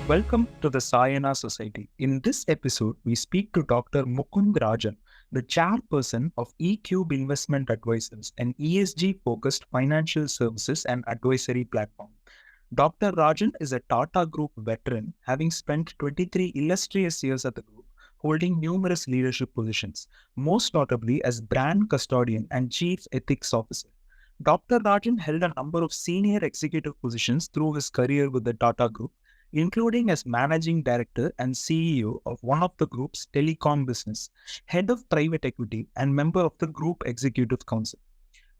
Welcome to the Sāyana Society. In this episode, we speak to Dr. Mukund Rajan, the chairperson of ECube Investment Advisors, an ESG-focused financial services and advisory platform. Dr. Rajan is a Tata Group veteran, having spent 23 illustrious years at the group, holding numerous leadership positions, most notably as brand custodian and chief ethics officer. Dr. Rajan held a number of senior executive positions through his career with the Tata Group, including as managing director and CEO of one of the group's telecom business, head of private equity, and member of the group executive council.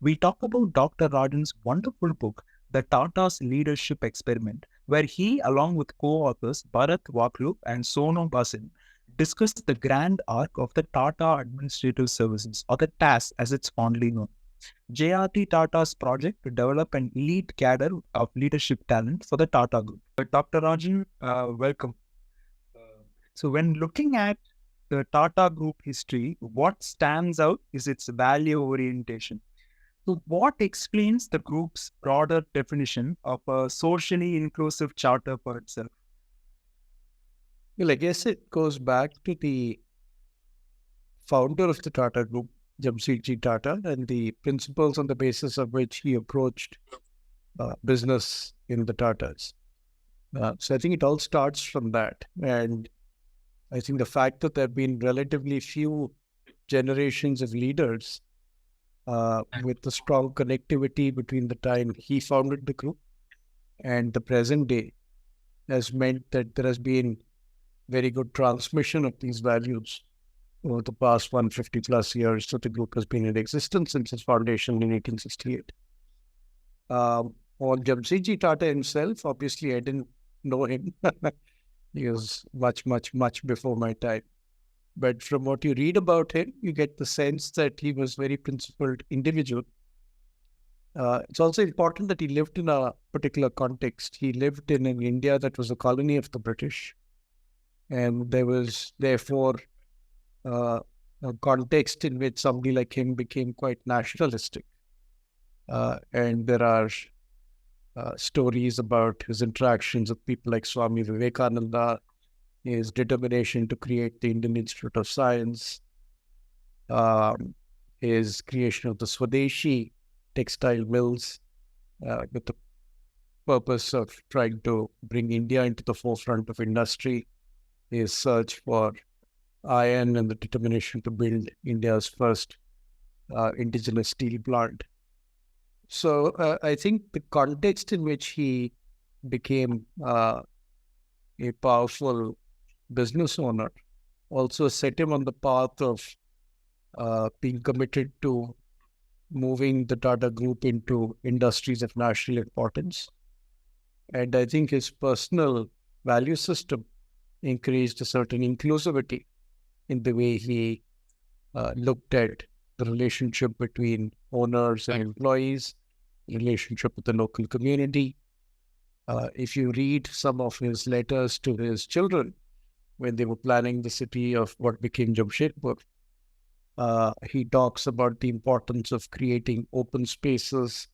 We talk about Dr. Rajan's wonderful book, The Tata's Leadership Experiment, where he, along with co-authors Bharat, Wakhlu, and Sonu, Bhasin, discussed the grand arc of the Tata Administrative Services, or the TAS as it's fondly known. JRD Tata's project to develop an elite cadre of leadership talent for the Tata Group. Dr. Rajan, welcome. So when looking at the Tata Group history, what stands out is its value orientation. So what explains the group's broader definition of a socially inclusive charter for itself? Well, I guess it goes back to the founder of the Tata Group, JRD Tata, and the principles on the basis of which he approached business in the Tatas. So I think it all starts from that. And I think the fact that there have been relatively few generations of leaders with the strong connectivity between the time he founded the group and the present day has meant that there has been very good transmission of these values over the past 150 plus years that the group has been in existence since its foundation in 1868. On JRD Tata himself, obviously I didn't know him. He was much before my time. But from what you read about him, you get the sense that he was a very principled individual. It's also important that he lived in a particular context. He lived in an India that was a colony of the British. And there was therefore a context in which somebody like him became quite nationalistic. And there are stories about his interactions with people like Swami Vivekananda, his determination to create the Indian Institute of Science, his creation of the Swadeshi textile mills with the purpose of trying to bring India into the forefront of industry, his search for iron and the determination to build India's first indigenous steel plant. So I think the context in which he became a powerful business owner also set him on the path of being committed to moving the Tata Group into industries of national importance. And I think his personal value system increased a certain inclusivity in the way he looked at the relationship between owners and employees, relationship with the local community. If you read some of his letters to his children when they were planning the city of what became Jamshedpur, he talks about the importance of creating open spaces,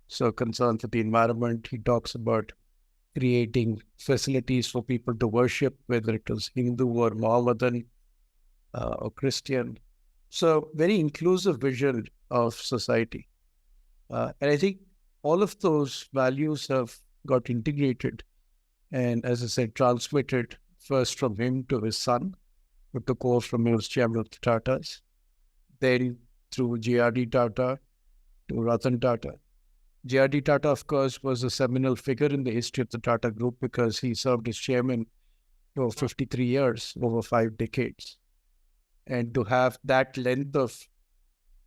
so concerned with the environment. He talks about creating facilities for people to worship, whether it was Hindu or Mohammedan or Christian. So very inclusive vision of society. And I think all of those values have got integrated and, as I said, transmitted first from him to his son, who took over from him as chairman of the Tatas, then through JRD Tata to Ratan Tata. JRD Tata, of course, was a seminal figure in the history of the Tata Group because he served as chairman for 53 years, over 5 decades. And to have that length of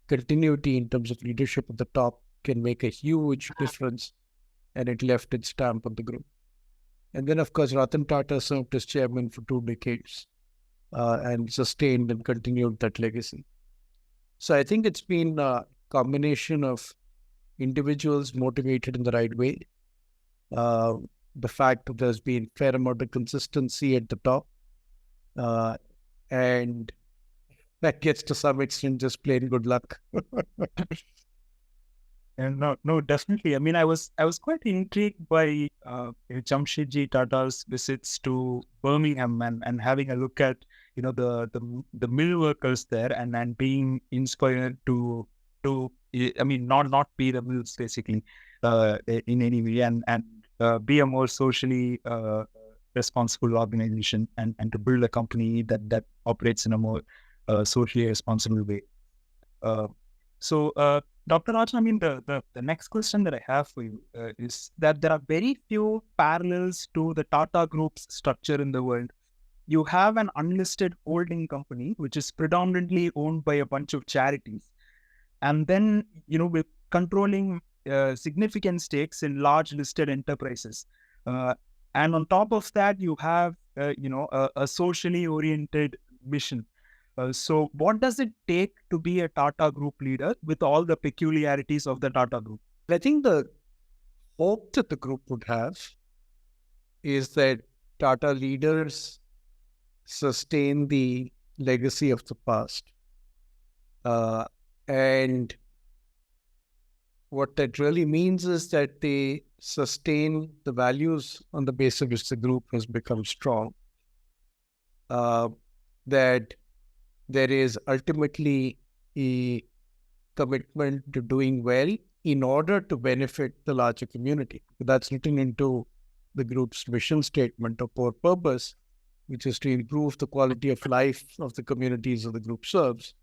continuity in terms of leadership at the top can make a huge difference, and it left its stamp on the group. And then, of course, Ratan Tata served as chairman for 2 decades and sustained and continued that legacy. So I think it's been a combination of individuals motivated in the right way, the fact that there's been fair amount of consistency at the top, and that gets to some extent just plain good luck. And no, definitely. I mean, I was quite intrigued by Jamshedji Tata's visits to Birmingham and having a look at the mill workers there and being inspired to I mean not be the mills basically in any way and be a more socially responsible organization and to build a company that operates in a more socially responsible way. Uh, so, Dr. Rajan, I mean, the next question that I have for you is that there are very few parallels to the Tata Group's structure in the world. You have an unlisted holding company, which is predominantly owned by a bunch of charities. And then, with controlling significant stakes in large listed enterprises. And on top of that, you have, a socially oriented mission. So what does it take to be a Tata Group leader with all the peculiarities of the Tata Group? I think the hope that the group would have is that Tata leaders sustain the legacy of the past. And what that really means is that they sustain the values on the basis of which the group has become strong. That there is ultimately a commitment to doing well in order to benefit the larger community. That's written into the group's mission statement or core purpose, which is to improve the quality of life of the communities that the group serves.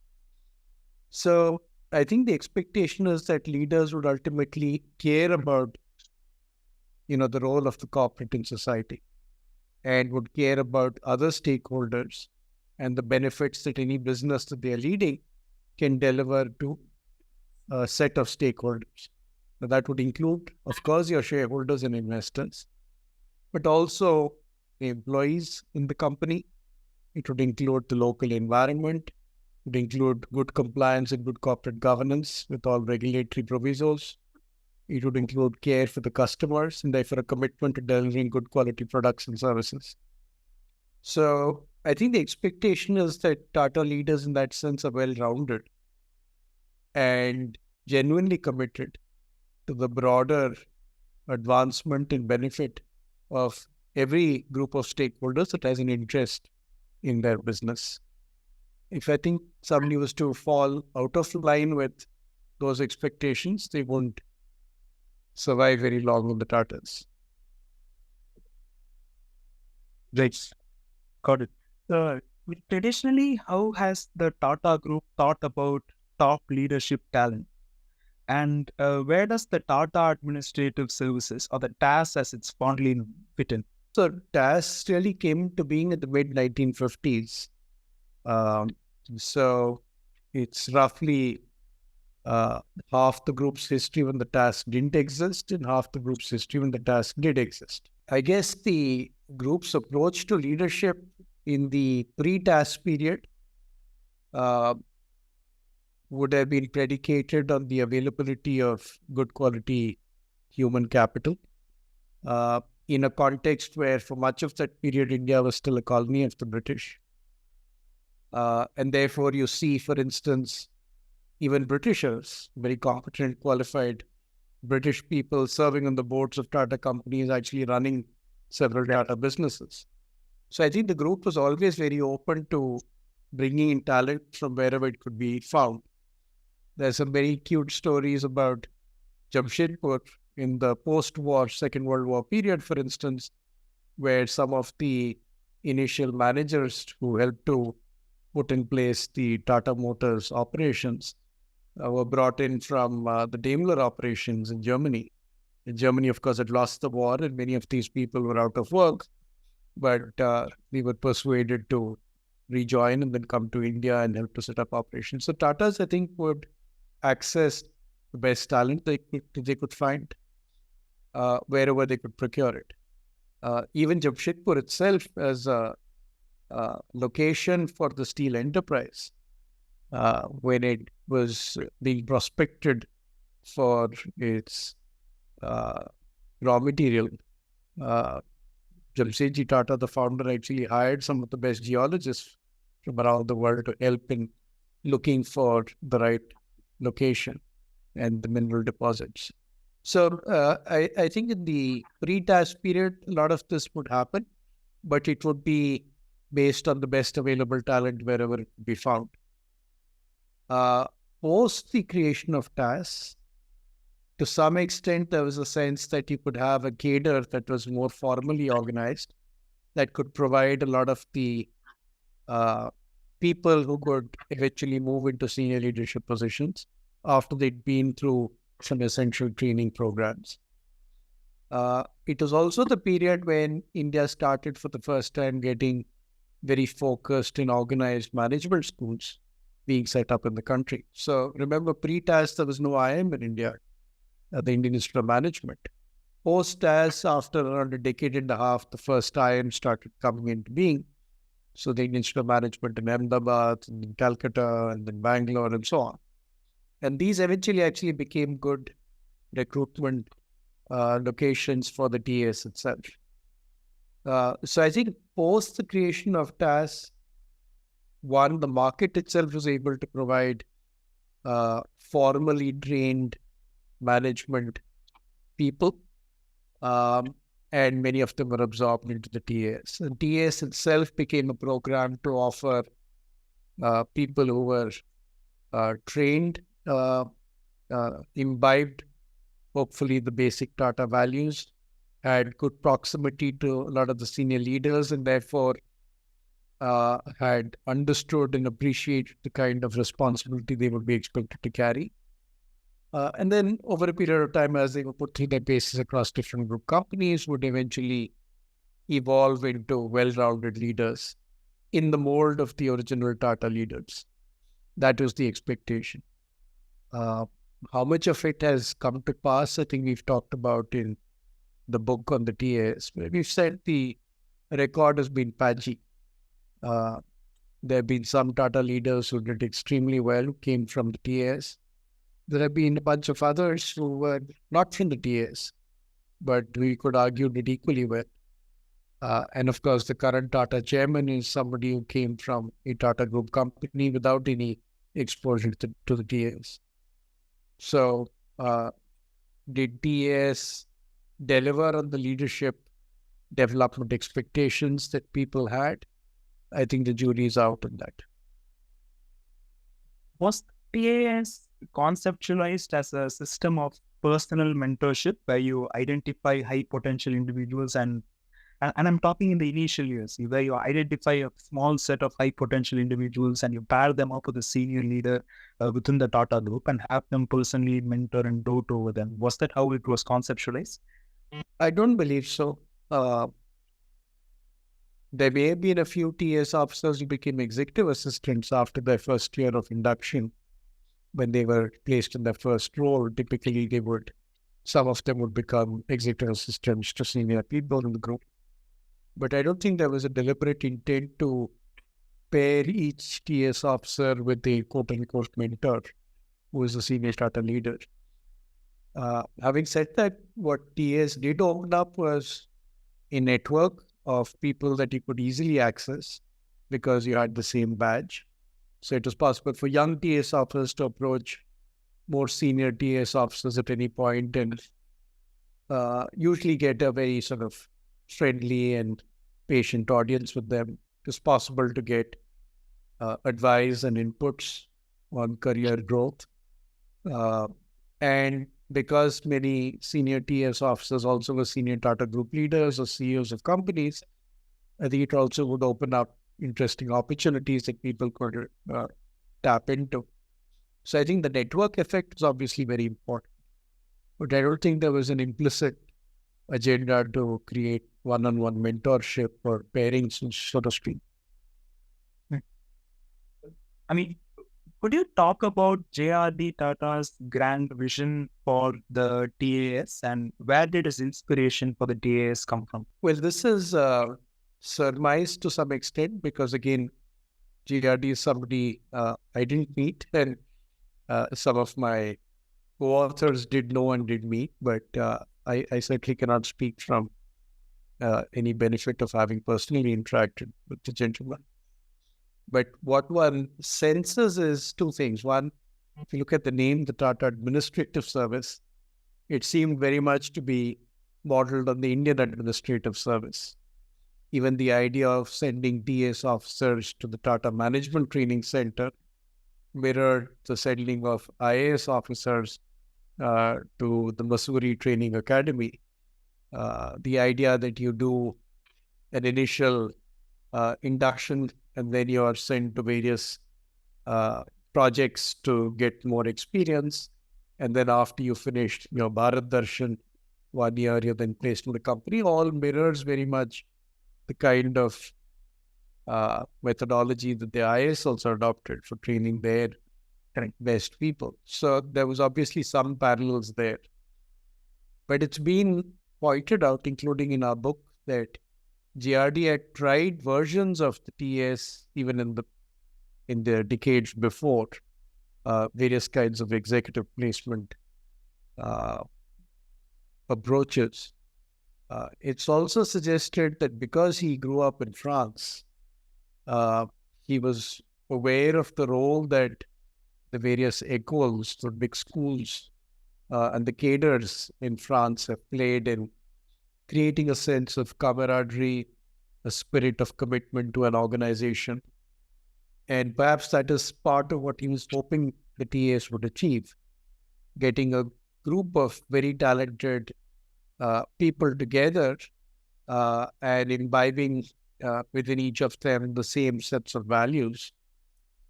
So I think the expectation is that leaders would ultimately care about, the role of the corporate in society and would care about other stakeholders and the benefits that any business that they are leading can deliver to a set of stakeholders. Now, that would include, of course, your shareholders and investors, but also the employees in the company. It would include the local environment. It would include good compliance and good corporate governance with all regulatory provisos. It would include care for the customers and therefore a commitment to delivering good quality products and services. So I think the expectation is that Tata leaders in that sense are well-rounded and genuinely committed to the broader advancement and benefit of every group of stakeholders that has an interest in their business. If I think somebody was to fall out of line with those expectations, they won't survive very long in the Tatas. Right. Got it. Traditionally, how has the Tata Group thought about top leadership talent? And where does the Tata Administrative Services, or the TAS as it's fondly known, fit in? So TAS really came to being in the mid-1950s. So it's roughly half the group's history when the TAS didn't exist and half the group's history when the TAS did exist. I guess the group's approach to leadership in the pre-TAS period would have been predicated on the availability of good quality human capital in a context where for much of that period, India was still a colony of the British. And therefore, you see, for instance, even Britishers, very competent, qualified British people serving on the boards of Tata companies, actually running several Tata businesses. So I think the group was always very open to bringing in talent from wherever it could be found. There's some very cute stories about Jamshedpur in the post-war Second World War period, for instance, where some of the initial managers who helped to put in place the Tata Motors operations were brought in from the Daimler operations in Germany. In Germany, of course, had lost the war and many of these people were out of work, but they were persuaded to rejoin and then come to India and help to set up operations. So Tatas, I think, would access the best talent they could find wherever they could procure it. Even Jamshedpur itself as a location for the steel enterprise, when it was being prospected for its raw material, Jamshedji Tata, the founder, actually hired some of the best geologists from around the world to help in looking for the right location. and the mineral deposits. So I think in the pre-TAS period, a lot of this would happen, but it would be based on the best available talent wherever it could be found. Post the creation of TAS, to some extent, there was a sense that you could have a cadre that was more formally organized, that could provide a lot of the people who could eventually move into senior leadership positions after they'd been through some essential training programs. It was also the period when India started for the first time getting very focused in organized management schools being set up in the country. So remember, pre-TAS, there was no IIM in India, the Indian Institute of Management. Post-TAS, after around a decade and a half, the first IIM started coming into being. So the Indian Institute of Management in Ahmedabad, and in Calcutta, and in Bangalore, and so on. And these eventually actually became good recruitment locations for the TAS itself. So I think post the creation of TAS, one, the market itself was able to provide formally trained management people, and many of them were absorbed into the TAS. And TAS itself became a program to offer people who were trained, imbibed, hopefully, the basic Tata values, had good proximity to a lot of the senior leaders, and therefore had understood and appreciated the kind of responsibility they would be expected to carry. And then over a period of time, as they were put through their paces across different group companies, would eventually evolve into well-rounded leaders in the mold of the original Tata leaders. That was the expectation. How much of it has come to pass, I think we've talked about in the book on the TAS. We've said the record has been patchy. There have been some Tata leaders who did extremely well, who came from the TAS. There have been a bunch of others who were not from the TAS, but we could argue did equally well. And of course, the current Tata chairman is somebody who came from a Tata Group company without any exposure to the TAS. So, did TAS deliver on the leadership development expectations that people had? I think the jury is out on that. Was TAS conceptualized as a system of personal mentorship where you identify high potential individuals and I'm talking in the initial years, where you identify a small set of high potential individuals and you pair them up with a senior leader within the Tata Group and have them personally mentor and dote over them? Was that how it was conceptualized? I don't believe so. There may have been a few TAS officers who became executive assistants after their first year of induction. When they were placed in their first role, typically some of them would become executive assistants to senior people in the group. But I don't think there was a deliberate intent to pair each TAS officer with a quote-unquote mentor who is a senior Tata leader. Having said that, what TAS did open up was a network of people that you could easily access because you had the same badge. So it was possible for young TAS officers to approach more senior TAS officers at any point and usually get a very sort of friendly and patient audience with them. It was possible to get advice and inputs on career growth. And because many senior TAS officers also were senior Tata Group leaders or CEOs of companies, I think it also would open up interesting opportunities that people could tap into. So I think the network effect is obviously very important. But I don't think there was an implicit agenda to create one-on-one mentorship or pairings, so to speak. I mean, could you talk about JRD Tata's grand vision for the TAS and where did his inspiration for the TAS come from? Well, this is surmised to some extent because, again, JRD is somebody I didn't meet and some of my co-authors did know and did meet, but I certainly cannot speak from any benefit of having personally interacted with the gentleman. But what one senses is two things. One, if you look at the name, the Tata Administrative Service, it seemed very much to be modeled on the Indian Administrative Service. Even the idea of sending TS officers to the Tata Management Training Center mirrored the sending of IAS officers to the Mussoorie Training Academy. The idea that you do an initial induction and then you are sent to various projects to get more experience. And then after you finish your Bharat Darshan, 1 year, you're then placed in the company, all mirrors very much the kind of methodology that the IAS also adopted for training their best people. So there was obviously some parallels there. But it's been pointed out, including in our book, that JRD had tried versions of the TS even in the decades before, various kinds of executive placement approaches. It's also suggested that because he grew up in France, he was aware of the role that the various écoles, the big schools, and the cadres in France have played in creating a sense of camaraderie, a spirit of commitment to an organization. And perhaps that is part of what he was hoping the TAs would achieve, getting a group of very talented people together and imbibing within each of them the same sets of values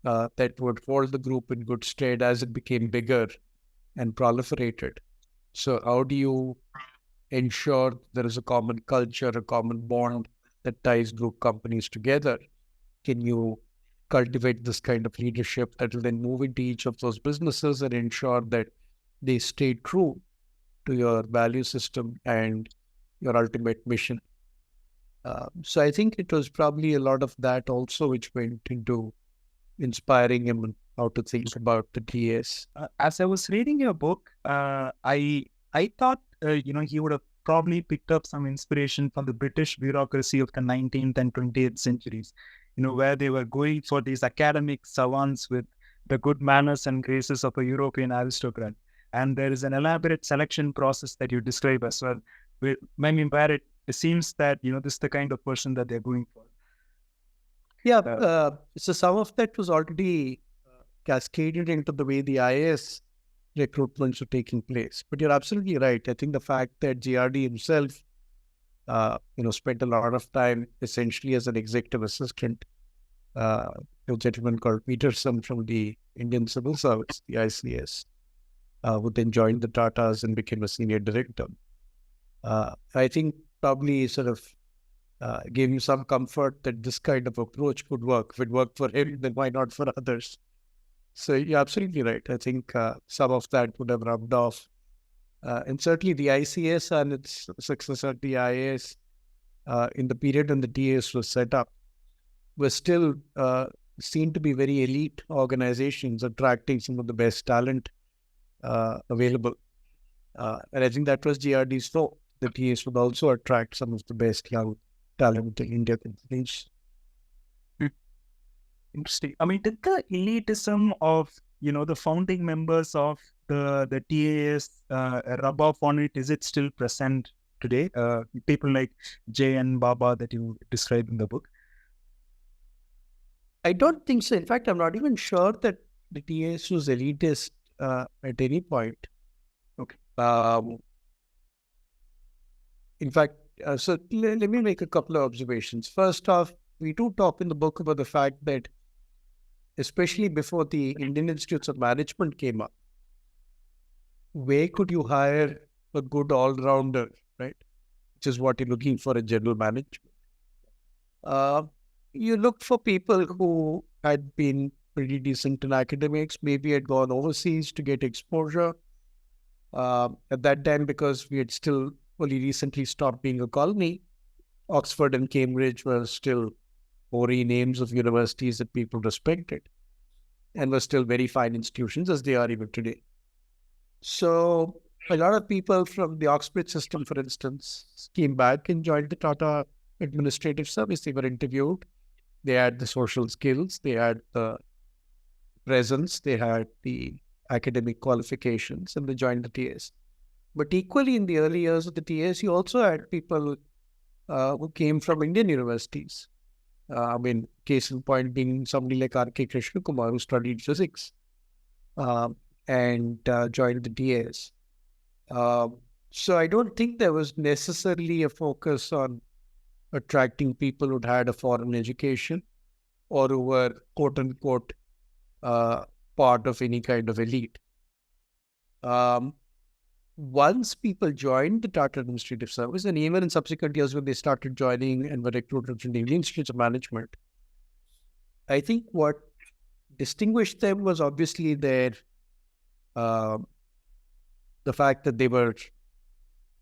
that would hold the group in good stead as it became bigger and proliferated. So how do you ensure there is a common culture, a common bond that ties group companies together? Can you cultivate this kind of leadership that will then move into each of those businesses and ensure that they stay true to your value system and your ultimate mission? So I think it was probably a lot of that also which went into inspiring him on how to think about the TS. As I was reading your book, I thought he would have probably picked up some inspiration from the British bureaucracy of the 19th and 20th centuries, where they were going for these academic savants with the good manners and graces of a European aristocrat. And there is an elaborate selection process that you describe as well, where it seems that, this is the kind of person that they're going for. Yeah, so some of that was already cascaded into the way the IAS recruitments were taking place. But you're absolutely right. I think the fact that JRD himself, spent a lot of time essentially as an executive assistant, a gentleman called Peterson from the Indian Civil Service, the ICS, who then joined the Tatas and became a senior director. I think probably sort of gave you some comfort that this kind of approach could work. If it worked for him, then why not for others? So you're absolutely right. I think some of that would have rubbed off. And certainly the ICS and its successor, the IAS, in the period when the TAS was set up, were still seen to be very elite organizations attracting some of the best talent available. And I think that was GRD's thought. The TAs would also attract some of the best young talent in India. Interesting. I mean, did the elitism of, the founding members of the TAS rub off on it? Is it still present today? People like Jay and Baba that you describe in the book? I don't think so. In fact, I'm not even sure that the TAS was elitist at any point. Okay. In fact, so let me make a couple of observations. First off, we do talk in the book about the fact that, especially before the Indian Institutes of Management came up, where could you hire a good all-rounder, right? Which is what you're looking for in general management. You look for people who had been pretty decent in academics, maybe had gone overseas to get exposure. At that time, because we had still only recently stopped being a colony, Oxford and Cambridge were still hoary names of universities that people respected and were still very fine institutions as they are even today. So a lot of people from the Oxbridge system, for instance, came back and joined the Tata Administrative Service. They were interviewed. They had the social skills. They had the presence. They had the academic qualifications, and they joined the TAs. But equally, in the early years of the TAs, you also had people who came from Indian universities. Case in point being somebody like R.K. Krishna Kumar, who studied physics and joined the TAs. So I don't think there was necessarily a focus on attracting people who'd had a foreign education or who were quote unquote part of any kind of elite. Once people joined the Tata Administrative Service, and even in subsequent years when they started joining and were recruited from the Indian Institute of Management, I think what distinguished them was obviously the fact that they were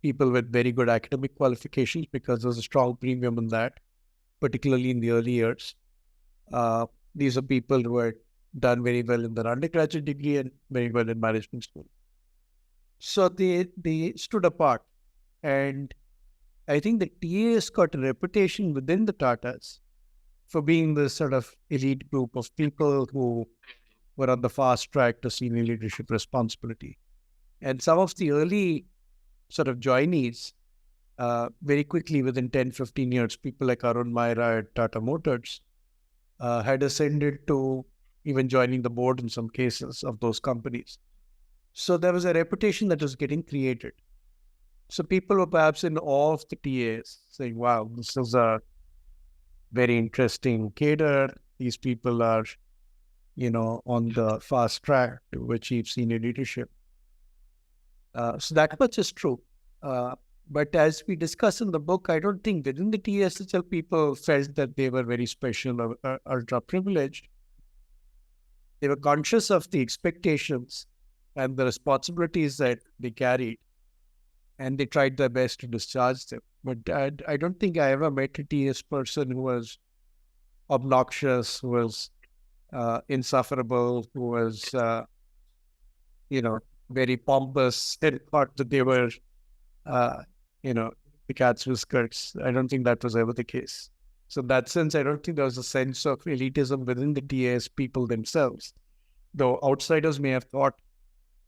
people with very good academic qualifications, because there's a strong premium in that, particularly in the early years. These are people who had done very well in their undergraduate degree and very well in management school. So they stood apart. And I think the TAs got a reputation within the Tatas for being this sort of elite group of people who were on the fast track to senior leadership responsibility. And some of the early sort of joinees, very quickly within 10, 15 years, people like Arun Maira at Tata Motors had ascended to even joining the board in some cases of those companies. So there was a reputation that was getting created. So people were perhaps in awe of the TAs, saying, wow, this is a very interesting cadre. These people are, on the fast track to achieve senior leadership. So that much is true. But as we discuss in the book, I don't think within the TAs itself people felt that they were very special or ultra privileged. They were conscious of the expectations and the responsibilities that they carried, and they tried their best to discharge them. But I don't think I ever met a TAS person who was obnoxious, who was insufferable, who was, very pompous, and thought that they were, the cat's whiskers. I don't think that was ever the case. So in that sense, I don't think there was a sense of elitism within the TAS people themselves. Though outsiders may have thought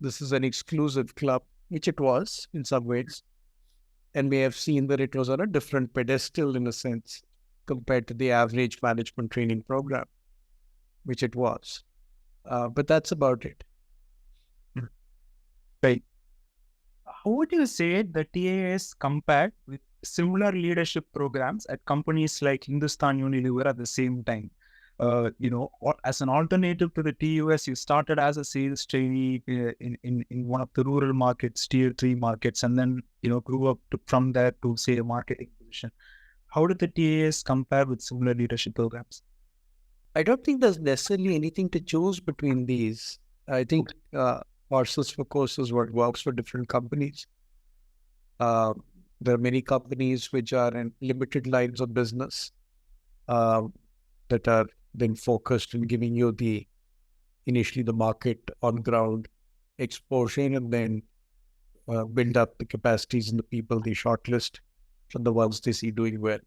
this is an exclusive club, which it was in some ways, and may have seen that it was on a different pedestal in a sense compared to the average management training program, which it was. But that's about it. Right. How would you say the TAS compared with similar leadership programs at companies like Hindustan Unilever at the same time? As an alternative to the TUS, you started as a sales trainee in one of the rural markets, tier 3 markets, and then, grew up from there to, say, a marketing position. How did the TAS compare with similar leadership programs? I don't think there's necessarily anything to choose between these. I think horses for courses what works for different companies. There are many companies which are in limited lines of business that are then focused in giving you initially the market on ground exposure, and then build up the capacities and the people they shortlist from the ones they see doing well.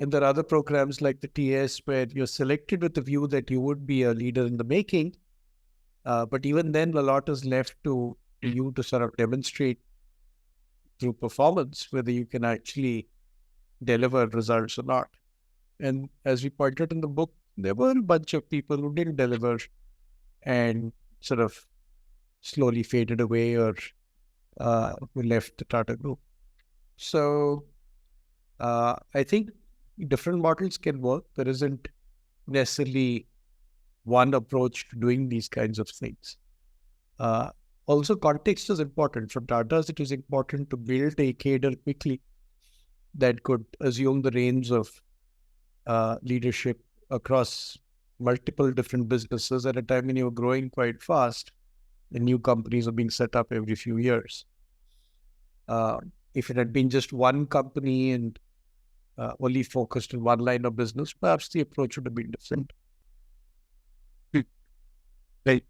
And there are other programs like the TS where you're selected with the view that you would be a leader in the making. But even then, a lot is left to you to sort of demonstrate through performance whether you can actually deliver results or not. And as we pointed in the book, there were a bunch of people who didn't deliver and sort of slowly faded away or who left the Tata Group. So I think different models can work. There isn't necessarily one approach to doing these kinds of things. Also, context is important. For Tatas, it is important to build a cadre quickly that could assume the reins of leadership across multiple different businesses at a time when you're growing quite fast and new companies are being set up every few years. If it had been just one company and only focused on one line of business, perhaps the approach would have been different. Right.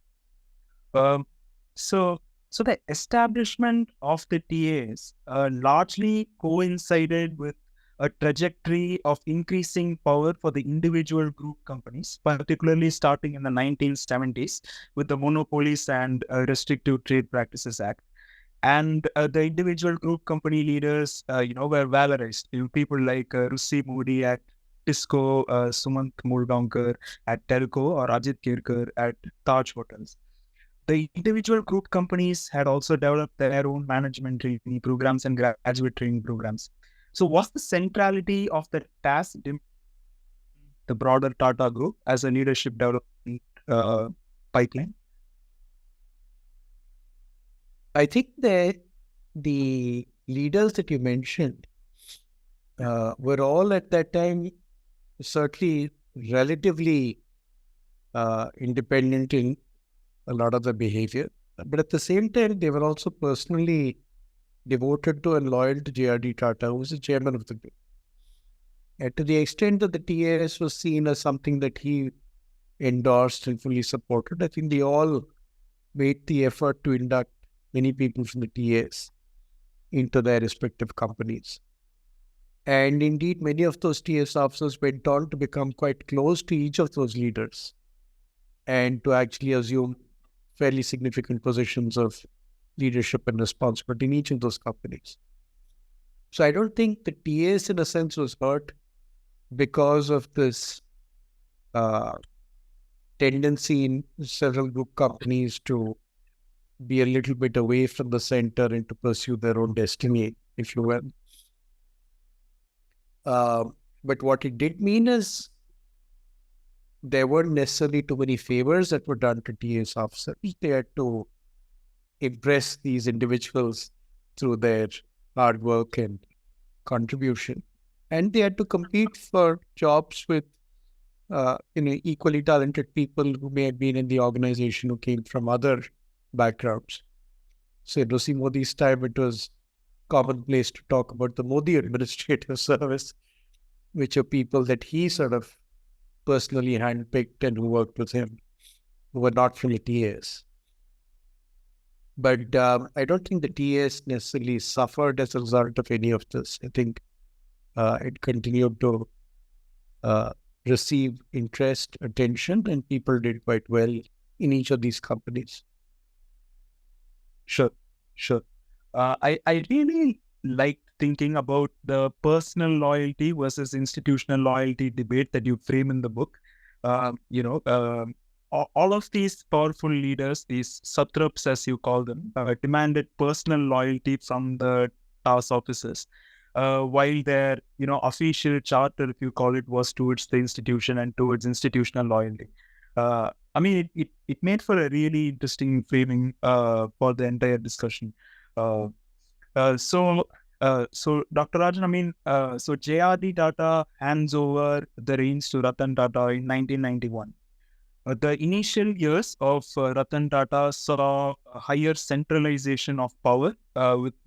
So the establishment of the TAs largely coincided with a trajectory of increasing power for the individual group companies, particularly starting in the 1970s with the Monopolies and Restrictive Trade Practices Act. And the individual group company leaders, were valorized. People like Russi Modi at Tisco, Sumant Mulgaonkar at Telco, or Ajit Kirkar at Taj Hotels. The individual group companies had also developed their own management training programs and graduate training programs. So was the centrality of the task the broader Tata Group as a leadership development pipeline? I think that the leaders that you mentioned were all at that time certainly relatively independent in a lot of the behavior. But at the same time, they were also personally devoted to and loyal to JRD Tata, who was the chairman of the group. And to the extent that the TAS was seen as something that he endorsed and fully supported, I think they all made the effort to induct many people from the TAS into their respective companies. And indeed, many of those TAS officers went on to become quite close to each of those leaders and to actually assume fairly significant positions of leadership and responsibility in each of those companies. So I don't think the TAS, in a sense, was hurt because of this tendency in several group companies to be a little bit away from the center and to pursue their own destiny, if you will. But what it did mean is there weren't necessarily too many favors that were done to TAS officers. They had to impress these individuals through their hard work and contribution. And they had to compete for jobs with equally talented people who may have been in the organization who came from other backgrounds. So in Russi Modi's time, it was commonplace to talk about the Modi Administrative Service, which are people that he sort of personally handpicked and who worked with him, who were not from the TAS. But I don't think the TAS necessarily suffered as a result of any of this. I think it continued to receive interest, attention, and people did quite well in each of these companies. Sure. I really like thinking about the personal loyalty versus institutional loyalty debate that you frame in the book. All of these powerful leaders, these satraps as you call them, demanded personal loyalty from the TAS officers, while their official charter, if you call it, was towards the institution and towards institutional loyalty. It made for a really interesting framing for the entire discussion. So Dr. Rajan, so JRD Tata hands over the reins to Ratan Tata in 1991. The initial years of Ratan Tata saw a higher centralization of power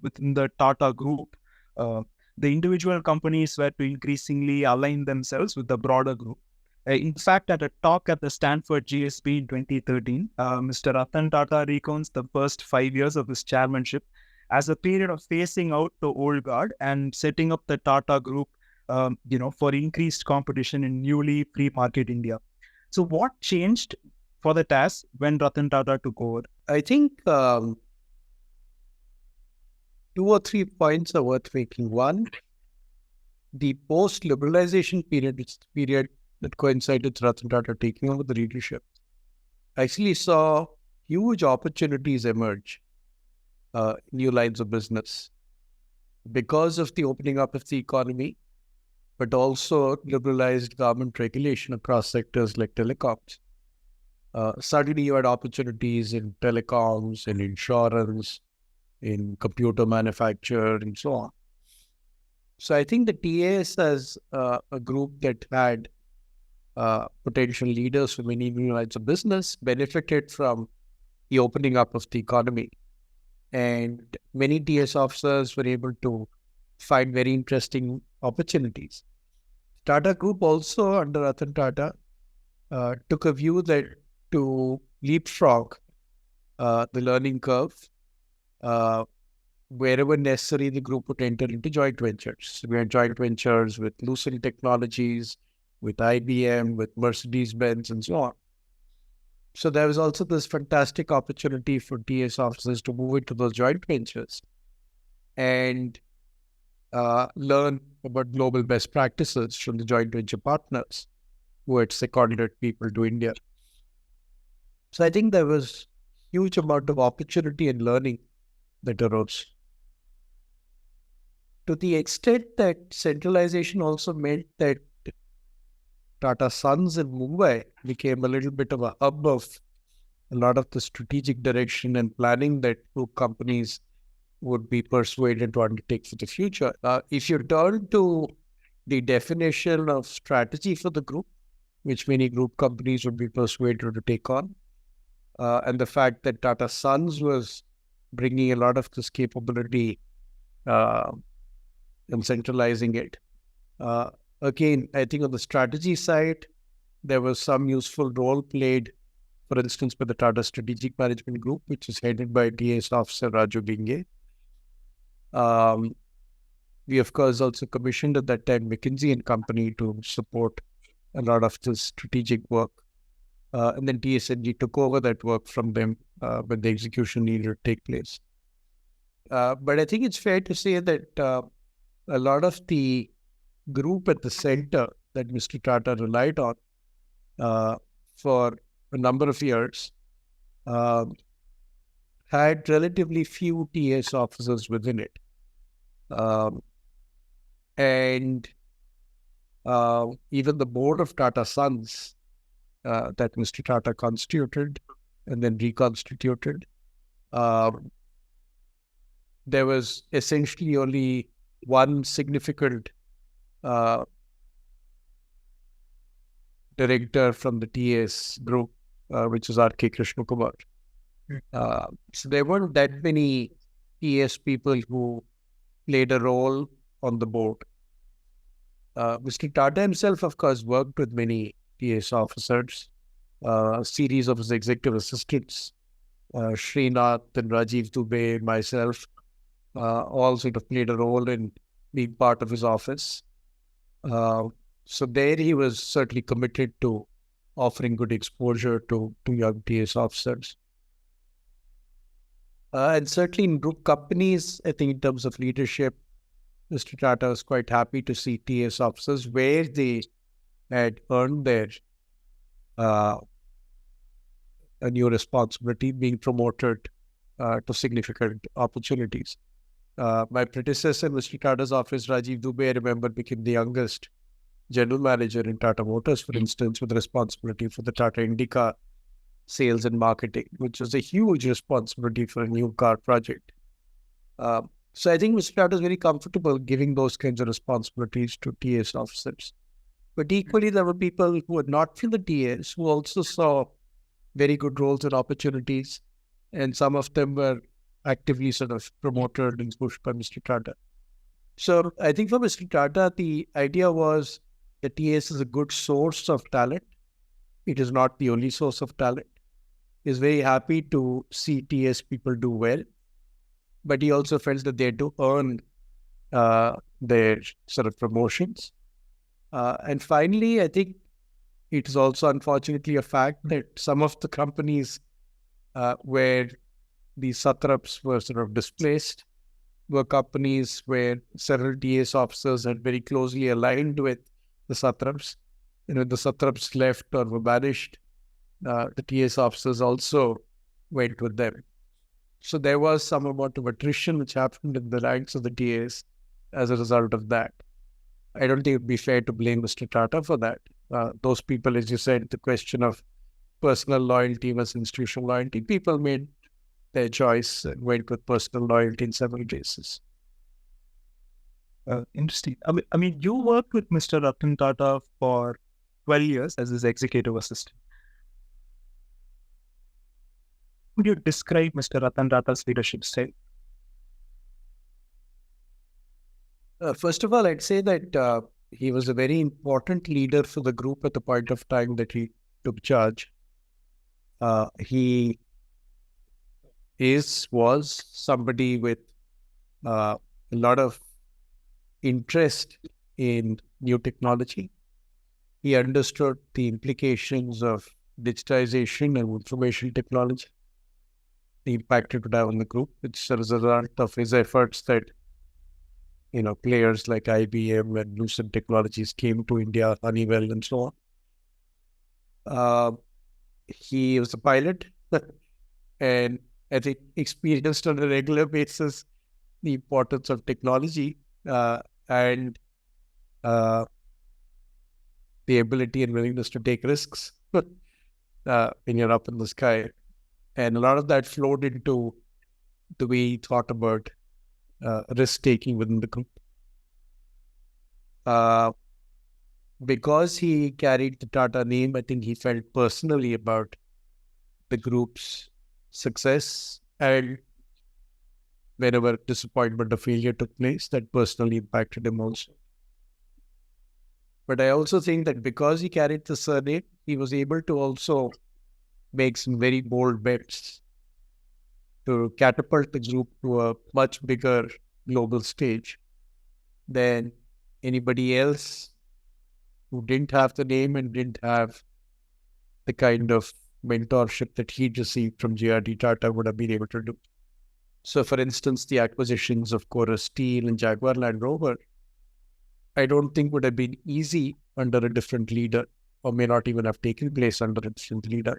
within the Tata Group. The individual companies were to increasingly align themselves with the broader group. In fact, at a talk at the Stanford GSB in 2013, Mr. Ratan Tata recounts the first 5 years of his chairmanship as a period of phasing out the old guard and setting up the Tata Group, for increased competition in newly free market India. So what changed for the TAS when Ratan Tata took over? I think 2 or 3 points are worth making. One, the post-liberalization period, which is the period that coincided with Ratan Tata taking over the leadership, actually saw huge opportunities emerge, new lines of business, because of the opening up of the economy, but also liberalized government regulation across sectors like telecoms. Suddenly you had opportunities in telecoms, in insurance, in computer manufacture, and so on. So I think the TAS as a group that had potential leaders for many new lines of business benefited from the opening up of the economy. And many TAS officers were able to find very interesting opportunities. Tata Group also, under Ratan Tata, took a view that to leapfrog the learning curve, wherever necessary, the group would enter into joint ventures. We had joint ventures with Lucent Technologies, with IBM, with Mercedes-Benz, and so on. So there was also this fantastic opportunity for TS officers to move into those joint ventures and learn about global best practices from the joint venture partners who had seconded people to India. So I think there was huge amount of opportunity and learning that arose. To the extent that centralization also meant that Tata Sons in Mumbai became a little bit of a hub of a lot of the strategic direction and planning that group companies would be persuaded to undertake for the future. If you turn to the definition of strategy for the group, which many group companies would be persuaded to take on, and the fact that Tata Sons was bringing a lot of this capability and centralizing it. Again, I think on the strategy side, there was some useful role played, for instance, by the Tata Strategic Management Group, which is headed by TS Officer Raju Binge. We, of course, also commissioned at that time McKinsey and Company to support a lot of this strategic work. And then TSNG took over that work from them when the execution needed to take place. But I think it's fair to say that a lot of the group at the center that Mr. Tata relied on for a number of years had relatively few TS officers within it. And even the board of Tata Sons that Mr. Tata constituted and then reconstituted, there was essentially only one significant director from the TS group, which is R.K. Krishna Kumar. So there weren't that many TS people who played a role on the board. Mr. Tata himself, of course, worked with many TS officers, a series of his executive assistants, Srinath and Rajiv Dubey, myself, all sort of played a role in being part of his office. So there he was certainly committed to offering good exposure to young TS officers. And certainly in group companies, I think in terms of leadership, Mr. Tata was quite happy to see TS officers where they had earned their a new responsibility, being promoted to significant opportunities. My predecessor in Mr. Tata's office, Rajiv Dubey, I remember, became the youngest general manager in Tata Motors, for instance, with responsibility for the Tata Indica sales and marketing, which was a huge responsibility for a new car project. So I think Mr. Tata is very comfortable giving those kinds of responsibilities to TS officers. But equally, there were people who were not from the TS who also saw very good roles and opportunities, and some of them were actively sort of promoted and pushed by Mr. Tata. So I think for Mr. Tata, the idea was that TS is a good source of talent. It is not the only source of talent. He's very happy to see TS people do well, but he also felt that they had to earn their sort of promotions. And finally, I think it is also unfortunately a fact that some of the companies where the satraps were sort of displaced were companies where several TS officers had very closely aligned with the satraps. And when the satraps left or were banished, the TS officers also went with them. So there was some amount of attrition which happened in the ranks of the TS as a result of that. I don't think it would be fair to blame Mr. Tata for that. Those people, as you said, the question of personal loyalty versus institutional loyalty, people made their choice and went with personal loyalty in several cases. Interesting. I mean, you worked with Mr. Ratan Tata for 12 years as his executive assistant. Would you describe Mr. Ratan Tata's leadership style? First of all, I'd say that he was a very important leader for the group at the point of time that he took charge. He was somebody with a lot of interest in new technology. He understood the implications of digitization and information technology, the impact it would have on the group. It's a result of his efforts that, players like IBM and Lucent Technologies came to India, Honeywell and so on. He was a pilot and I think experienced on a regular basis the importance of technology and the ability and willingness to take risks when you're up in the sky. And a lot of that flowed into the way he thought about risk-taking within the group. Because he carried the Tata name, I think he felt personally about the group's success, and whenever disappointment or failure took place, that personally impacted him also. But I also think that because he carried the surname, he was able to also make some very bold bets to catapult the group to a much bigger global stage than anybody else who didn't have the name and didn't have the kind of mentorship that he'd received from JRD Tata would have been able to do. So, for instance, the acquisitions of Chorus Steel and Jaguar Land Rover, I don't think would have been easy under a different leader, or may not even have taken place under a different leader.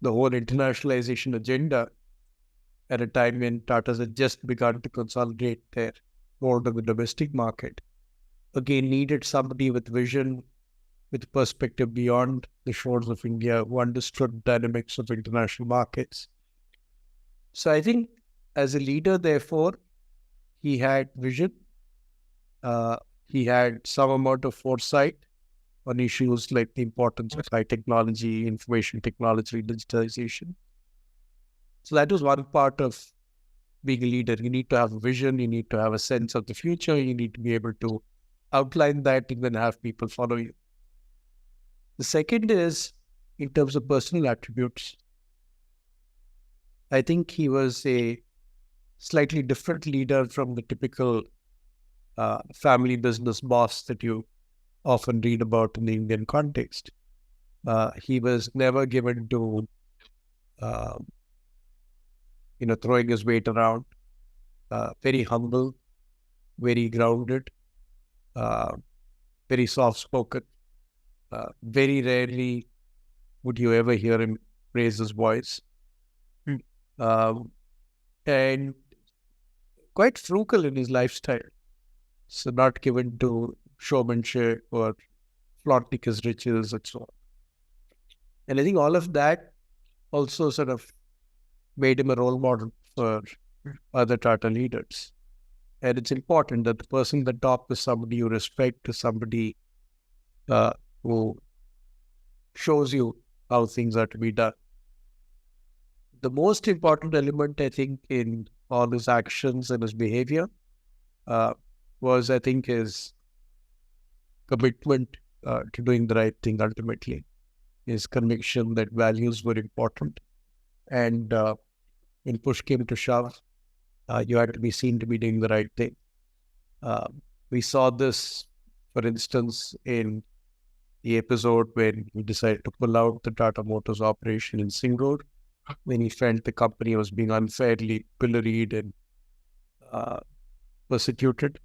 The whole internationalization agenda at a time when Tata's had just begun to consolidate their hold on the domestic market, again needed somebody with vision, with perspective beyond the shores of India, who understood dynamics of international markets. So I think as a leader, therefore, he had vision, he had some amount of foresight on issues like the importance of high technology, information technology, digitalization. So that was one part of being a leader. You need to have a vision, you need to have a sense of the future, you need to be able to outline that and then have people follow you. The second is in terms of personal attributes. I think he was a slightly different leader from the typical family business boss that you often read about in the Indian context. He was never given to, throwing his weight around. Very humble, very grounded, very soft-spoken. Very rarely would you ever hear him raise his voice. And quite frugal in his lifestyle. So not given to showmanship or flaunting his riches and so on. And I think all of that also sort of made him a role model for other Tata leaders. And it's important that the person at the top is somebody you respect, is somebody who shows you how things are to be done. The most important element, I think, in all his actions and his behavior was, I think, his commitment to doing the right thing ultimately. His conviction that values were important. And when push came to shove, you had to be seen to be doing the right thing. We saw this, for instance, in the episode when he decided to pull out the Tata Motors operation in Singh Road, when he felt the company was being unfairly pilloried and persecuted.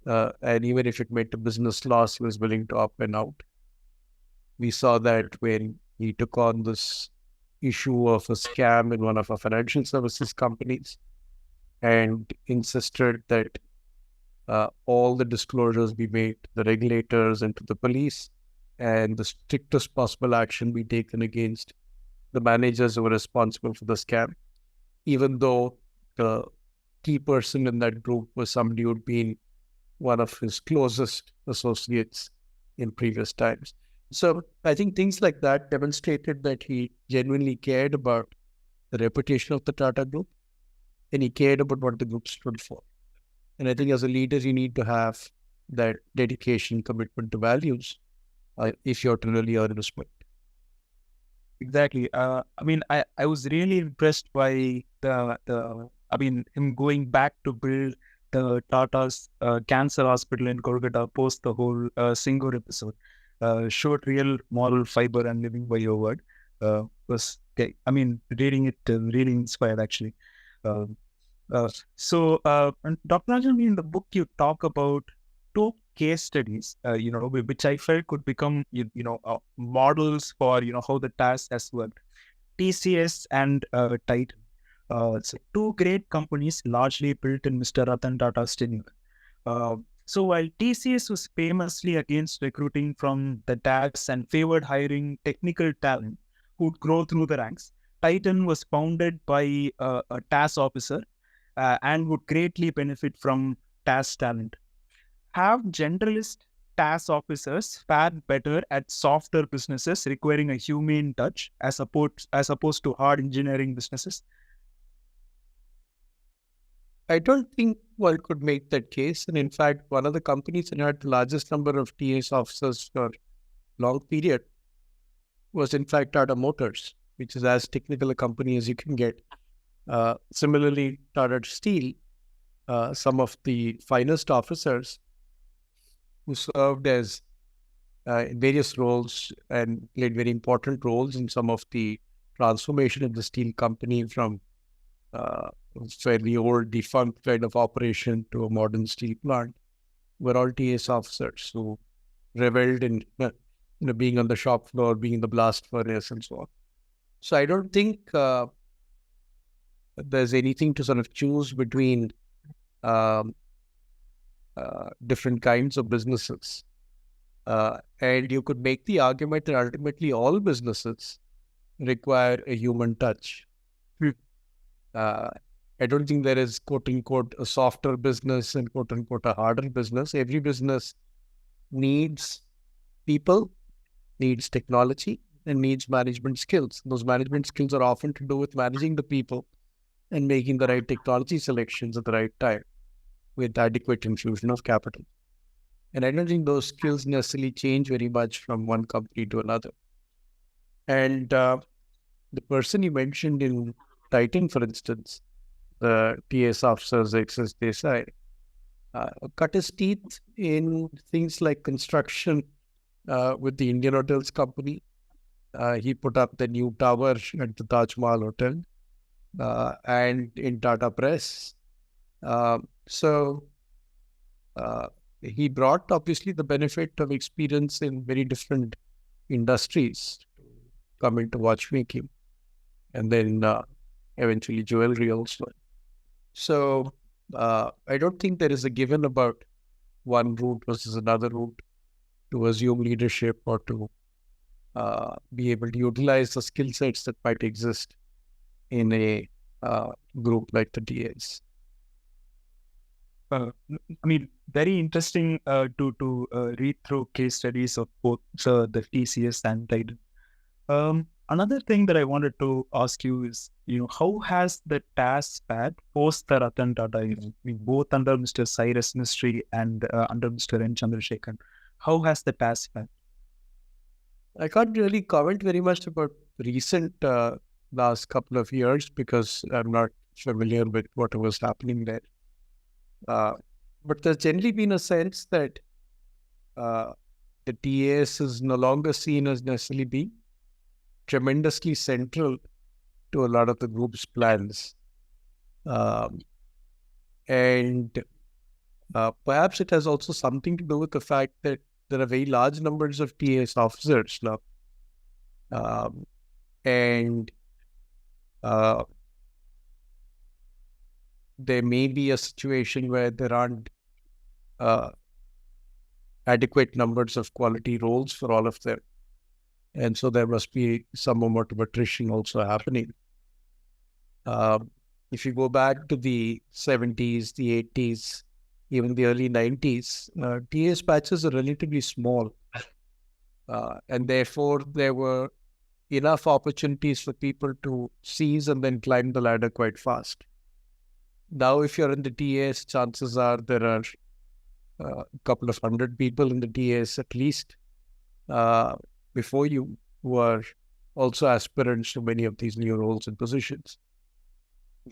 And even if it meant a business loss, he was willing to up and out. We saw that when he took on this issue of a scam in one of our financial services companies and insisted that all the disclosures be made to the regulators and to the police, and the strictest possible action be taken against the managers who were responsible for the scam, even though the key person in that group was somebody who had been one of his closest associates in previous times. So I think things like that demonstrated that he genuinely cared about the reputation of the Tata Group, and he cared about what the group stood for. And I think as a leader, you need to have that dedication, commitment to values if you're to really earn respect. Exactly. I was really impressed by him going back to build the Tata's cancer hospital in Kolkata post the whole Singur episode. Showed real moral fiber and living by your word. Was okay. Reading it really inspired actually. Uh, and Dr. Rajan, in the book you talk about two case studies, which I felt could become, models for, how the task has worked. TCS and Titan. So two great companies largely built in Mr. Ratan Tata's tenure. Uh, so while TCS was famously against recruiting from the tags and favored hiring technical talent who'd grow through the ranks, Titan was founded by a TAS officer and would greatly benefit from TAS talent. Have generalist TAS officers fared better at softer businesses requiring a humane touch as opposed to hard engineering businesses? I don't think one could make that case. And in fact, one of the companies that had the largest number of TS officers for a long period was in fact Tata Motors, which is as technical a company as you can get. Similarly, Tata Steel, some of the finest officers who served as in various roles and played very important roles in some of the transformation of the steel company from fairly old defunct kind of operation to a modern steel plant were all TS officers who reveled in being on the shop floor, being in the blast furnace and so on. So I don't think there's anything to sort of choose between different kinds of businesses. And you could make the argument that ultimately all businesses require a human touch. I don't think there is quote unquote a softer business and quote unquote a harder business. Every business needs people, needs technology, and needs management skills. Those management skills are often to do with managing the people and making the right technology selections at the right time with adequate infusion of capital. And I don't think those skills necessarily change very much from one company to another. And the person you mentioned in Titan, for instance, the TS officers, XS Desai, cut his teeth in things like construction with the Indian Hotels Company. He put up the new tower at the Taj Mahal Hotel and in Tata Press. So he brought obviously the benefit of experience in very different industries to come into watchmaking and then eventually jewelry also. So I don't think there is a given about one route versus another route to assume leadership or to be able to utilize the skill sets that might exist in a group like the TAs. Very interesting to read through case studies of both the TCS and Titan. Another thing that I wanted to ask you is, how has the TAS fared post the Ratan Tata, both under Mr. Cyrus Mistry and under Mr. N. Chandrasekhan? How has the TAS fared? I can't really comment very much about recent last couple of years because I'm not familiar with what was happening there. But there's generally been a sense that the TAS is no longer seen as necessarily being tremendously central to a lot of the group's plans. And perhaps it has also something to do with the fact that there are very large numbers of TAS officers now. And there may be a situation where there aren't adequate numbers of quality roles for all of them. And so there must be some amount of attrition also happening. If you go back to the 70s, the 80s, even the early 90s, TAS patches are relatively small. And therefore, there were enough opportunities for people to seize and then climb the ladder quite fast. Now, if you're in the TAS, chances are there are a couple of hundred people in the TAS at least before you who are also aspirants to many of these new roles and positions.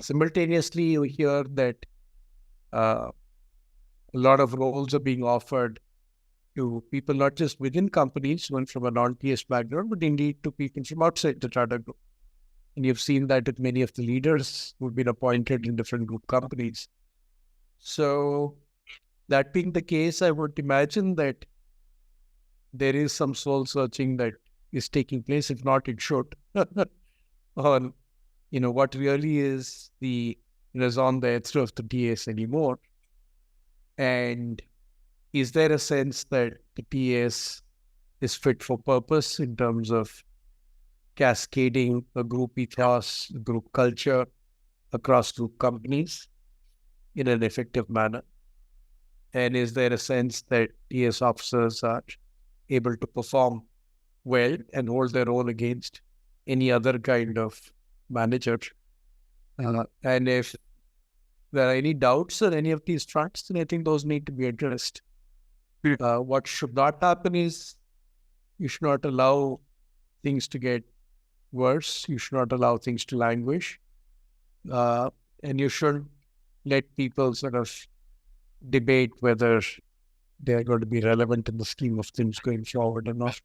Simultaneously, you hear that a lot of roles are being offered to people not just within companies, one from a non-TS background, but indeed to people from outside the Tata Group. And you've seen that with many of the leaders who've been appointed in different group companies. So that being the case, I would imagine that there is some soul searching that is taking place. If not, it should, on what really is the raison d'etre of the TS anymore. And is there a sense that the TS is fit for purpose in terms of cascading a group ethos, a group culture across group companies in an effective manner? And is there a sense that TS officers are able to perform well and hold their own against any other kind of manager? And if there are any doubts on any of these fronts, then I think those need to be addressed. What should not happen is you should not allow things to get worse. You should not allow things to languish. And you shouldn't let people sort of debate whether they're going to be relevant in the scheme of things going forward or not.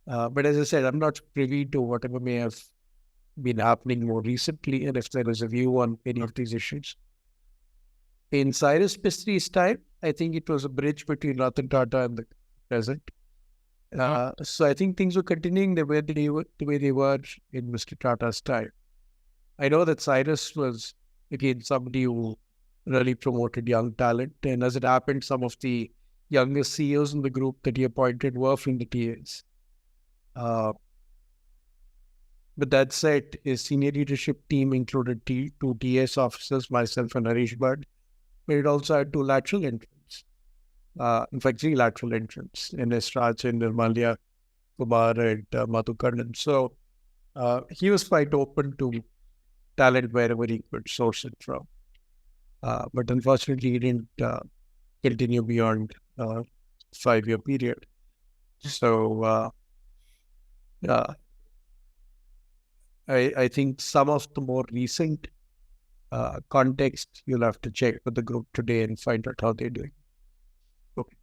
But as I said, I'm not privy to whatever may have been happening more recently, and if there is a view on any of these issues. In Cyrus Pistri's time, I think it was a bridge between Ratan Tata and the present. So I think things were continuing the way they were in Mr. Tata's time. I know that Cyrus was, again, somebody who really promoted young talent. And as it happened, some of the youngest CEOs in the group that he appointed were from the TAs. But that said, his senior leadership team included two TS officers, myself and Harish Bhatt, but it also had two lateral entrants. In fact, three lateral entrants, N.S. Rajan, Nirmalya Kumar, and Madhukarnan. So he was quite open to talent wherever he could source it from. But unfortunately, he didn't continue beyond 5-year period. So I think some of the more recent context, you'll have to check with the group today and find out how they're doing. Okay.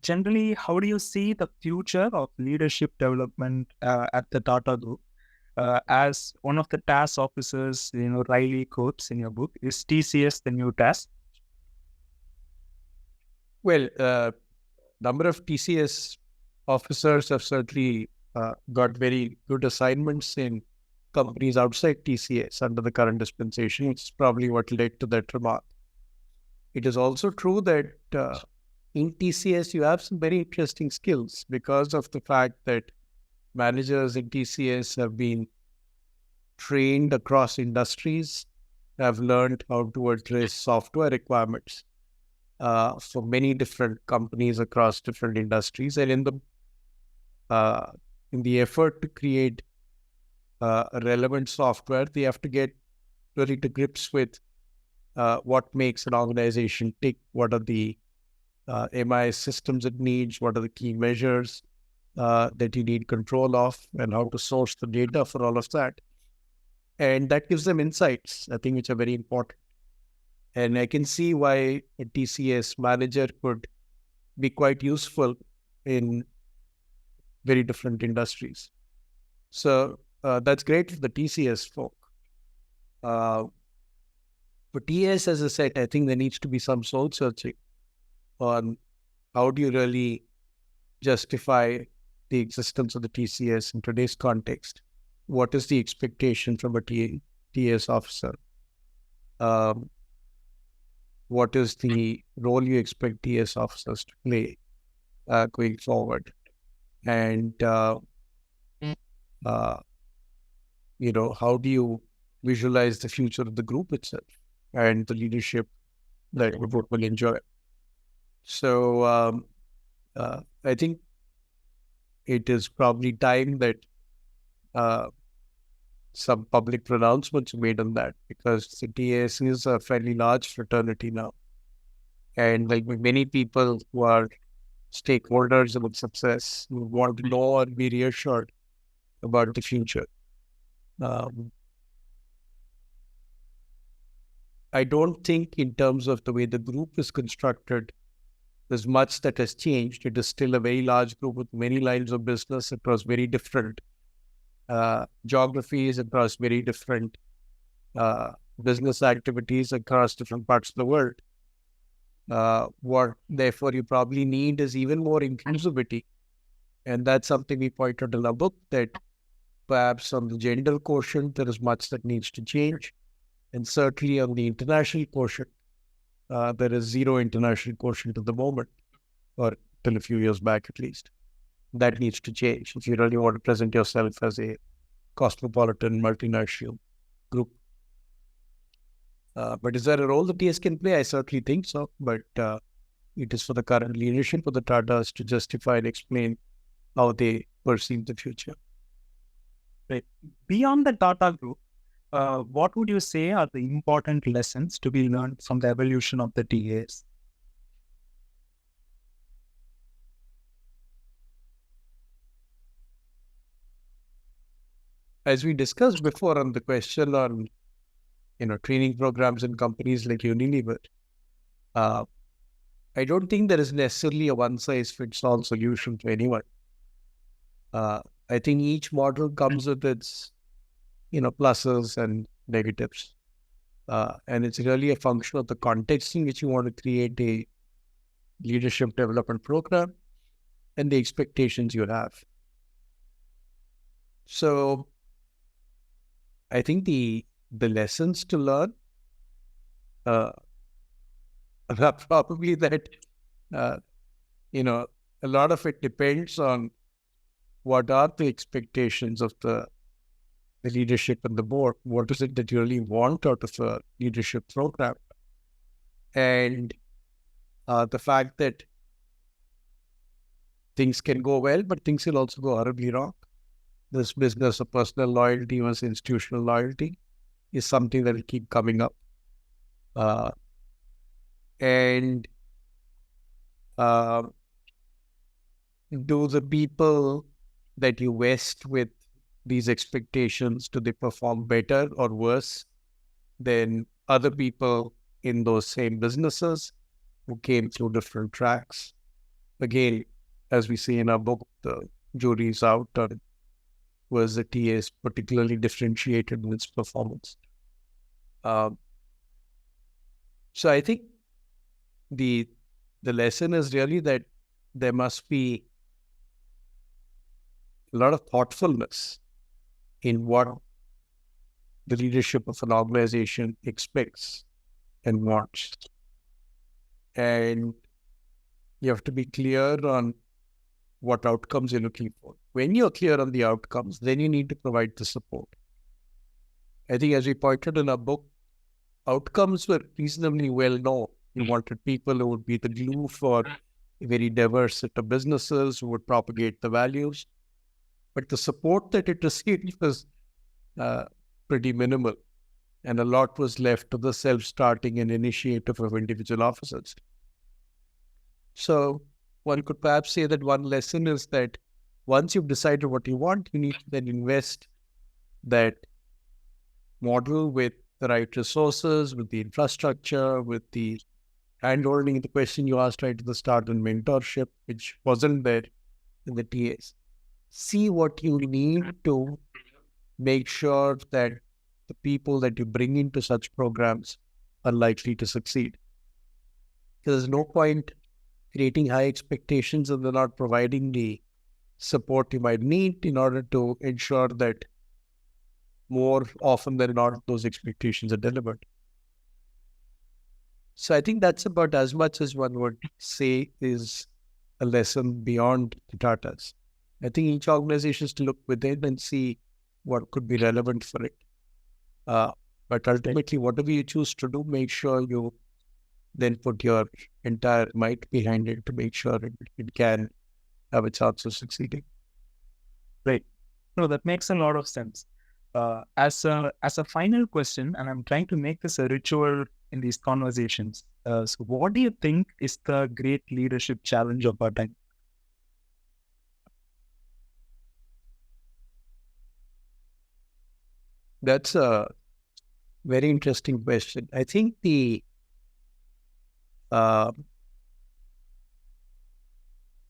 Generally, how do you see the future of leadership development at the Tata Group? As one of the TAS officers, Riley quotes in your book, is TCS the new TAS? Well, number of TCS officers have certainly got very good assignments in companies outside TCS under the current dispensation, which is probably what led to that remark. It is also true that in TCS, you have some very interesting skills because of the fact that managers in TCS have been trained across industries, have learned how to address software requirements for many different companies across different industries. And in the effort to create relevant software, they have to get really to grips with what makes an organization tick, what are the MIS systems it needs, what are the key measures that you need control of, and how to source the data for all of that. And that gives them insights, I think, which are very important. And I can see why a TCS manager could be quite useful in very different industries. So that's great for the TCS folk. For TS, as I said, I think there needs to be some soul searching on how do you really justify the existence of the TCS in today's context. What is the expectation from a TS officer? What is the role you expect TS officers to play going forward? And, how do you visualize the future of the group itself and the leadership that the group will enjoy? So I think it is probably time that some public pronouncements are made on that, because the TS is a fairly large fraternity now. And like many people who are stakeholders of its success, who want to know and be reassured about the future. I don't think in terms of the way the group is constructed, there's much that has changed. It is still a very large group with many lines of business across very different geographies, across very different business activities across different parts of the world. What therefore you probably need is even more inclusivity. And that's something we pointed in our book, that perhaps on the gender quotient, there is much that needs to change. And certainly on the international quotient, there is zero international quotient at the moment, or till a few years back at least. That needs to change if you really want to present yourself as a cosmopolitan multinational group. But is there a role the TS can play? I certainly think so. But it is for the current leadership of the Tatas to justify and explain how they perceive the future. Right. Beyond the Tata Group, what would you say are the important lessons to be learned from the evolution of the TAs? As we discussed before on the question on training programs in companies like Unilever, I don't think there is necessarily a one-size-fits-all solution to anyone. I think each model comes with its pluses and negatives. And it's really a function of the context in which you want to create a leadership development program and the expectations you have. So I think the lessons to learn are probably that, a lot of it depends on what are the expectations of the leadership and the board. What is it that you really want out of a leadership program? And the fact that things can go well, but things will also go horribly wrong. This business of personal loyalty versus institutional loyalty is something that will keep coming up. And do the people that you vest with these expectations, do they perform better or worse than other people in those same businesses who came through different tracks? Again, as we see in our book, the jury's out on was the TAs particularly differentiated in its performance. So I think the lesson is really that there must be a lot of thoughtfulness in what the leadership of an organization expects and wants. And you have to be clear on what outcomes you're looking for. When you're clear on the outcomes, then you need to provide the support. I think as we pointed in our book, outcomes were reasonably well known. You wanted people who would be the glue for a very diverse set of businesses, who would propagate the values. But the support that it received was pretty minimal. And a lot was left to the self-starting and initiative of individual officers. So one could perhaps say that one lesson is that once you've decided what you want, you need to then invest that model with the right resources, with the infrastructure, with the hand-holding. The question you asked right at the start on mentorship, which wasn't there in the TAs. See what you need to make sure that the people that you bring into such programs are likely to succeed. Because there's no point creating high expectations and they're not providing the support you might need in order to ensure that more often than not, those expectations are delivered. So I think that's about as much as one would say is a lesson beyond the Tatas. I think each organization is to look within and see what could be relevant for it. But ultimately, whatever you choose to do, make sure you then put your entire might behind it to make sure it can have a chance of succeeding. Right. No, that makes a lot of sense. As a final question, and I'm trying to make this a ritual in these conversations. So what do you think is the great leadership challenge of our time? That's a very interesting question. I think uh,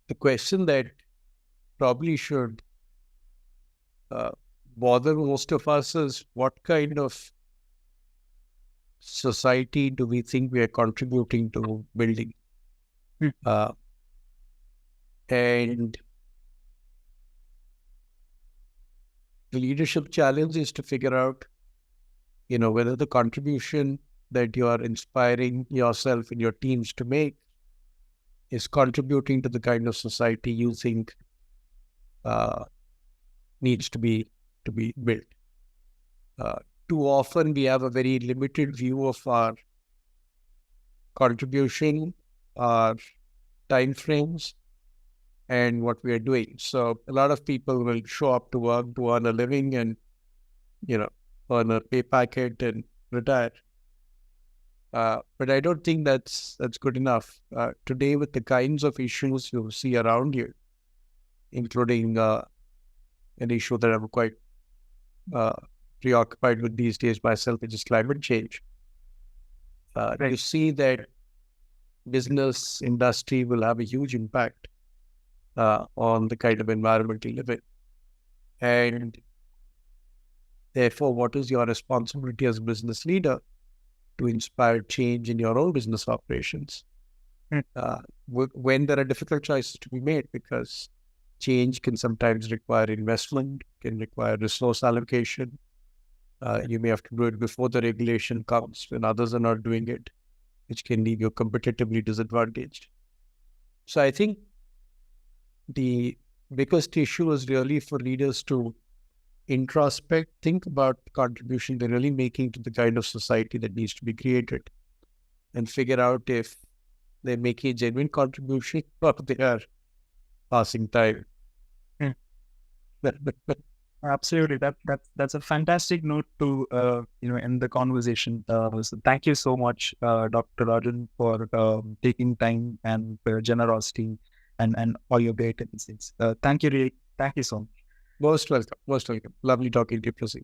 the question that probably should uh, bother most of us is what kind of society do we think we are contributing to building? Hmm. And the leadership challenge is to figure out, whether the contribution that you are inspiring yourself and your teams to make is contributing to the kind of society you think needs to be built. Too often we have a very limited view of our contribution, our time frames, and what we are doing. So a lot of people will show up to work to earn a living and, earn a pay packet and retire. But I don't think that's good enough. Today, with the kinds of issues you see around you, including an issue that I'm quite preoccupied with these days myself, which is climate change. Right. You see that business industry will have a huge impact on the kind of environment you live in. And therefore, what is your responsibility as a business leader to inspire change in your own business operations? When there are difficult choices to be made, because change can sometimes require investment, can require resource allocation. You may have to do it before the regulation comes when others are not doing it, which can leave you competitively disadvantaged. So I think the biggest issue is really for leaders to introspect, think about the contribution they're really making to the kind of society that needs to be created, and figure out if they're making a genuine contribution or they are passing time. Absolutely, that's a fantastic note to end the conversation. So thank you so much, Dr. Rajan, for taking time and for your generosity and all your great insights. Thank you, really. Thank you so much. Most welcome. Most welcome. Lovely talking to you, Bhasin.